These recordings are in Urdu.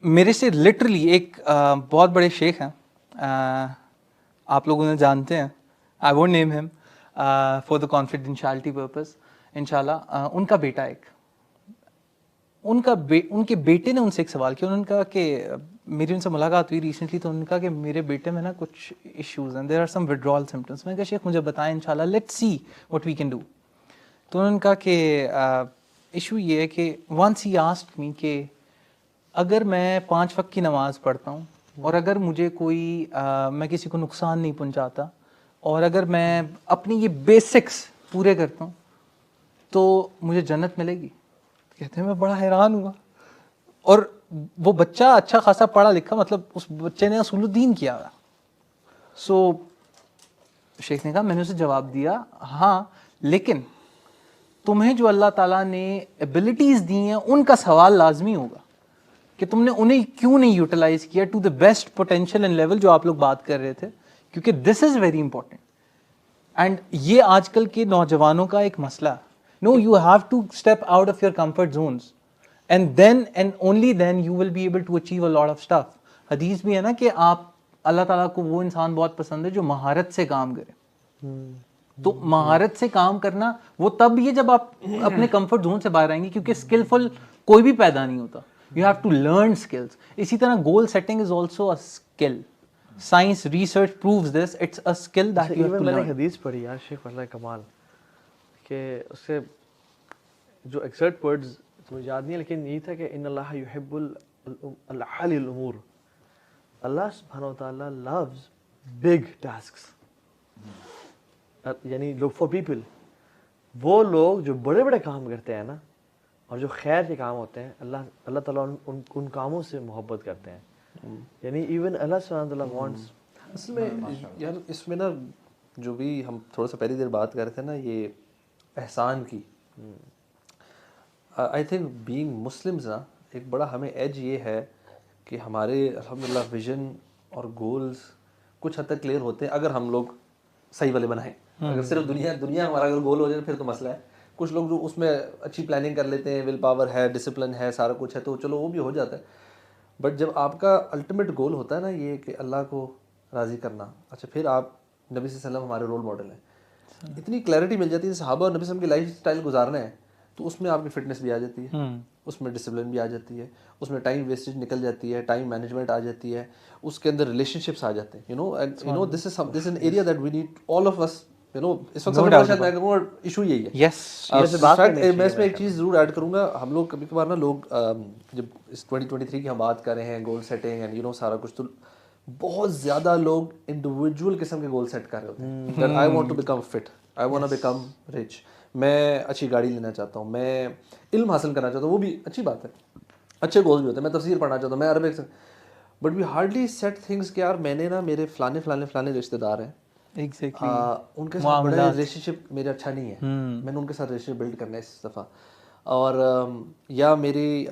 میرے سے لٹرلی ایک بہت بڑے شیخ ہیں, آپ لوگ انہیں جانتے ہیں, آئی وونٹ نیم ہم فار دا کانفیڈینشیلٹی پرپز انشاءاللہ. ان کا بیٹا ایک ان کے بیٹے نے ان سے ایک سوال کیا. انہوں نے کہا کہ میری ان سے ملاقات ہوئی ریسنٹلی, تو انہوں نے کہا کہ میرے بیٹے میں نا کچھ ایشوز ہیں, there are some withdrawal symptoms. میں نے کہا شیخ مجھے بتائیں انشاءاللہ, let's see what we can do. تو انہوں نے کہا کہ ایشو یہ ہے کہ ونس ہی آسکڈ می کہ اگر میں 5 وقت کی نماز پڑھتا ہوں اور اگر مجھے کوئی میں کسی کو نقصان نہیں پہنچاتا اور اگر میں اپنی یہ بیسکس پورے کرتا ہوں تو مجھے جنت ملے گی. کہتے ہیں میں بڑا حیران ہوا, اور وہ بچہ اچھا خاصا پڑھا لکھا, مطلب اس بچے نے اصول الدین کیا ہوا. سو شیخ نے کہا, میں نے اسے جواب دیا ہاں, لیکن تمہیں جو اللہ تعالیٰ نے ایبلٹیز دی ہیں ان کا سوال لازمی ہوگا کہ تم نے انہیں کیوں نہیں یوٹیلائز کیا to the best potential and level جو آپ لوگ بات کر رہے تھے, کیونکہ this is very important. And یہ آج کل کے نوجوانوں کا ایک مسئلہ, no you have to step out of your comfort zones and then and only then you will be able to achieve a lot of stuff. حدیث بھی ہے نا کہ آپ اللہ تعالیٰ کو وہ انسان بہت پسند ہے جو مہارت سے کام کرے. تو مہارت سے کام کرنا وہ تب یہ جب آپ اپنے کمفرٹ زون سے باہر آئیں گے, کیونکہ اسکلفل کوئی بھی پیدا نہیں ہوتا, you have to learn skills. اسی طرح goal setting is also a skill. Science research proves this, it's a skill that you have to میں نے لرن. حدیث پڑھی یار شیخ واللہ کمال, کہ اس سے جو ایگزیکٹ ورڈز مجھے یاد نہیں ہے, لیکن یہ تھا کہ ان اللہ یحب العالی الامور, اللہ سبحانہ وتعالیٰ loves big tasks. یعنی لوگ فار پیپل, وہ لوگ جو بڑے بڑے کام کرتے ہیں نا اور جو خیر کے کام ہوتے ہیں, اللہ تعالیٰ ان کاموں سے محبت کرتے ہیں. یعنی ایون اللہ سبحانہ وتعالیٰ وانٹس. اصل میں یار اس میں نا جو بھی ہم تھوڑا سا پہلی دیر بات کر رہے تھے نا یہ احسان کی, آئی تھنک بینگ مسلمز نا ایک بڑا ہمیں ایج یہ ہے کہ ہمارے الحمدللہ ویژن اور گولز کچھ حد تک کلیئر ہوتے ہیں اگر ہم لوگ صحیح والے بنائیں. اگر صرف دنیا ہمارا اگر گول ہو جائے پھر تو مسئلہ ہے. کچھ لوگ جو اس میں اچھی پلاننگ کر لیتے ہیں, ول پاور ہے, ڈسپلن ہے, سارا کچھ ہے, تو چلو وہ بھی ہو جاتا ہے. بٹ جب آپ کا الٹیمیٹ گول ہوتا ہے نا یہ کہ اللہ کو راضی کرنا, اچھا پھر آپ نبی صلی اللہ علیہ وسلم ہمارے رول ماڈل ہیں, اتنی کلیئرٹی مل جاتی ہے. صحابہ اور نبی صلی اللہ علیہ وسلم کی لائف اسٹائل گزارنا ہے تو اس میں آپ کی فٹنس بھی آ جاتی ہے, اس میں ڈسپلن بھی آ جاتی ہے, اس میں ٹائم ویسٹیج نکل جاتی ہے, ٹائم مینجمنٹ آ جاتی ہے, اس کے اندر ریلیشن شپس آ جاتے ہیں. You know this is an area that we need all of us. اس وقت سب سے بڑا شاید میں کہوں گا ایشو یہی ہے. میں اس میں ایک چیز ضرور ایڈ کروں گا. ہم لوگ کبھی کبھار نا لوگ جب اس 2023 کی ہم بات کر رہے ہیں گول سیٹنگ اینڈ سارا کچھ, تو بہت زیادہ لوگ انڈیویجول قسم کے گول سیٹ کر رہے ہوتے ہیں. That I want to become fit, I want to become rich, میں اچھی گاڑی لینا چاہتا ہوں, میں علم حاصل کرنا چاہتا ہوں, وہ بھی اچھی بات ہے, اچھے گولز بھی ہوتے ہیں, میں تفسیر پڑھنا چاہتا ہوں, میں Arabic. But we hardly set things کہ یار میں نے نا میرے فلانے رشتے دار ہیں, ان کے ساتھ بڑا ریلیشن شپ میرا اچھا نہیں ہے, میں نے ان کے ساتھ ریلیشن شپ بلڈ کرنا ہے اس دفعہ. اور یا میری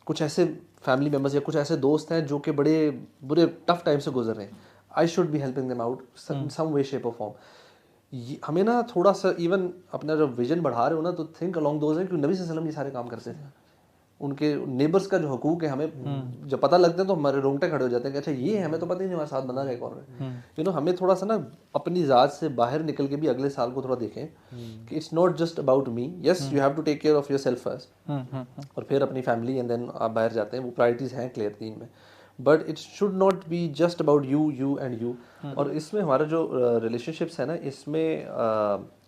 کچھ ایسے فیملی ممبرس یا کچھ ایسے دوست ہیں جو کہ بڑے برے ٹف ٹائم سے گزر رہے ہیں, I should be helping them out some way shape اور فارم. ہمیں نا تھوڑا سا ایون اپنا جب ویژن بڑھا رہے ہو نا تو تھنک الانگ دوز ہیں, کیونکہ نبی صلی اللہ علیہ وسلم یہ سارے کام کرتے تھے. ان کے نیبرس کا جو حقوق ہے ہمیں جب پتہ لگتے ہیں تو ہمارے رونگٹے کھڑے ہو جاتے ہیں کہ اچھا یہ ہمیں تو پتہ ہی نہیں ہمارے ساتھ بندہ ہے کون ہے. ہمیں تھوڑا سا نا اپنی ذات سے باہر نکل کے بھی اگلے سال کو تھوڑا دیکھیں کہ it's not just about me. Yes you have to take care of yourself first, اور پھر اپنی فیملی, اینڈ دین آپ باہر جاتے ہیں. وہ پرائرٹیز ہیں کلیئر دین میں, but it should not be just about you and you. اور اس میں ہمارا جو ریلیشن شپس ہے نا, اس میں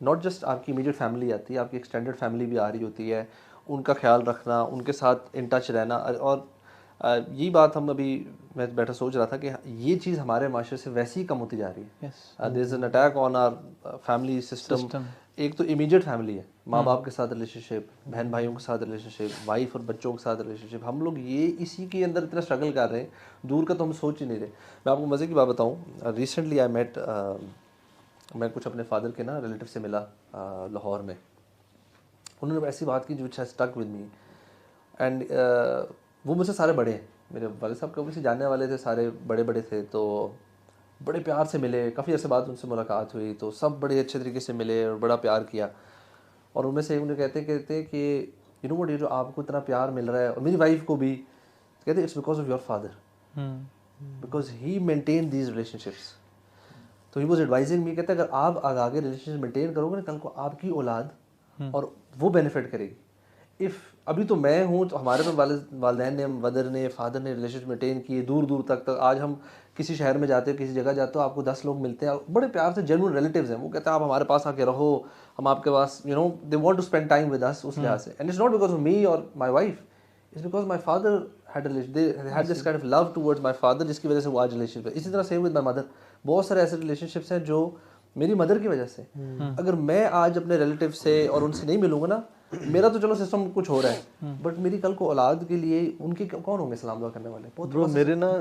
ناٹ جسٹ آپ کی امیڈیٹ فیملی آتی ہے, آپ کی ایکسٹینڈیڈ فیملی بھی آ رہی ہوتی ہے, ان کا خیال رکھنا, ان کے ساتھ ان ٹچ رہنا. اور یہی بات ہم ابھی میں بیٹھا سوچ رہا تھا کہ یہ چیز ہمارے معاشرے سے ویسے ہی کم ہوتی جا رہی ہے. There is an attack on our family system. ایک تو امیڈیٹ فیملی ہے, ماں باپ کے ساتھ ریلیشن شپ, بہن بھائیوں کے ساتھ ریلیشن شپ, وائف اور بچوں کے ساتھ ریلیشن شپ. ہم لوگ یہ اسی کے اندر اتنا اسٹرگل کر رہے ہیں, دور کا تو ہم سوچ ہی نہیں رہے. میں آپ کو مزے کی بات بتاؤں, ریسنٹلی آئی میٹ, میں کچھ اپنے فادر کے نا ریلیٹیو سے ملا لاہور میں. انہوں نے ایسی بات کی جو اچھا اسٹک ود می, اینڈ وہ مجھ سے سارے بڑے ہیں. میرے والد صاحب کبھی سے جاننے والے تھے, سارے بڑے تھے, تو بڑے پیار سے ملے. کافی عرصے بعد ان سے ملاقات ہوئی تو سب بڑے اچھے طریقے سے ملے اور بڑا پیار کیا. اور ان میں سے انہیں کہتے ہیں کہ یو نو وٹ, یہ جو آپ کو اتنا پیار مل رہا ہے, اور میری وائف کو بھی, کہتے it's because of your father, because he maintain these relationships. تو ہی واز ایڈوائزنگ می, کہتے اگر آپ آگے ریلیشن شپ مینٹین کرو گے نا, کل کو آپ کی اولاد اور وہ بینیفٹ کرے گی. اف ابھی تو میں ہوں, تو ہمارے میں والدین نے, مدر نے, فادر نے ریلیشن شپ مینٹین کیے دور دور تک. آج ہم کسی شہر میں جاتے ہو, کسی جگہ جاتے ہو, آپ کو 10 لوگ ملتے ہیں, بڑے پیار سے جینوئن ریلیٹیوز ہیں, وہ کہتے ہیں آپ ہمارے پاس آ کے رہو, ہم آپ کے پاس, you know, they want to spend time with us, اس لحاظ سے. And it's not because of me اور my wife, it's because my father had this kind of love towards my father, جس کی وجہ سے وہ آج ریلیشن پہ. اسی طرح سیم ود مائی مدر, بہت سارے ایسے ریلیشن شپس ہیں جو میری مدر کی وجہ سے. اگر میں آج اپنے ریلیٹیو سے اور ان سے نہیں ملوں گا نا, میرا تو چلو سسٹم کچھ ہو رہا ہے, بٹ میری کل کو اولاد کے لیے ان کے کون ہوں گے سلام دعا کرنے والے؟ برو میرے نا